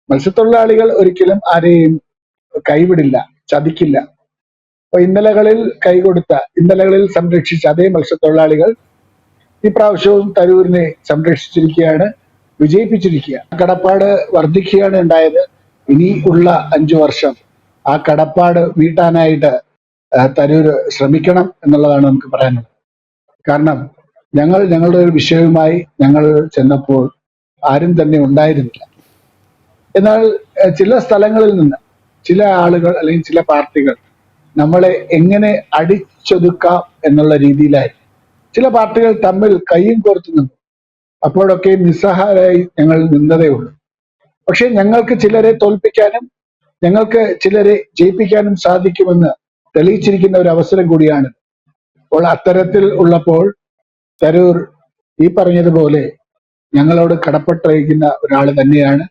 മത്സ്യത്തൊഴിലാളികൾ ഒരിക്കലും ആരെയും കൈവിടില്ല, ചതിക്കില്ല. അപ്പൊ ഇന്നലകളിൽ സംരക്ഷിച്ച അതേ മത്സ്യത്തൊഴിലാളികൾ ഈ പ്രാവശ്യവും തരൂരിനെ സംരക്ഷിച്ചിരിക്കുകയാണ്, വിജയിപ്പിച്ചിരിക്കുക. കടപ്പാട് വർദ്ധിക്കുകയാണ് ഉണ്ടായത്. ഇനി ഉള്ള 5 വർഷം ആ കടപ്പാട് വീട്ടാനായിട്ട് തരൂർ ശ്രമിക്കണം എന്നുള്ളതാണ് നമുക്ക് പറയാനുള്ളത്. കാരണം ഞങ്ങളുടെ ഒരു വിഷയവുമായി ഞങ്ങൾ ചെന്നപ്പോൾ ആരും തന്നെ ഉണ്ടായിരുന്നില്ല. എന്നാൽ ചില സ്ഥലങ്ങളിൽ നിന്ന് ചില ആളുകൾ അല്ലെങ്കിൽ ചില പാർട്ടികൾ നമ്മളെ എങ്ങനെ അടിച്ചൊതുക്കാം എന്നുള്ള രീതിയിലായിരുന്നു. ചില പാർട്ടികൾ തമ്മിൽ കയ്യും കോർത്തു നിന്നു. അപ്പോഴൊക്കെ നിസ്സഹായരായി ഞങ്ങൾ നിന്നതേ ഉള്ളൂ. പക്ഷെ ഞങ്ങൾക്ക് ചിലരെ തോൽപ്പിക്കാനും ഞങ്ങൾക്ക് ചിലരെ ജയിപ്പിക്കാനും സാധിക്കുമെന്ന് തെളിയിച്ചിരിക്കുന്ന ഒരു അവസരം കൂടിയാണ്. അപ്പോൾ അത്തരത്തിൽ ഉള്ളപ്പോൾ തരൂർ ഈ പറഞ്ഞതുപോലെ ഞങ്ങളോട് കടപ്പെട്ടിരിക്കുന്ന ഒരാൾ തന്നെയാണ്.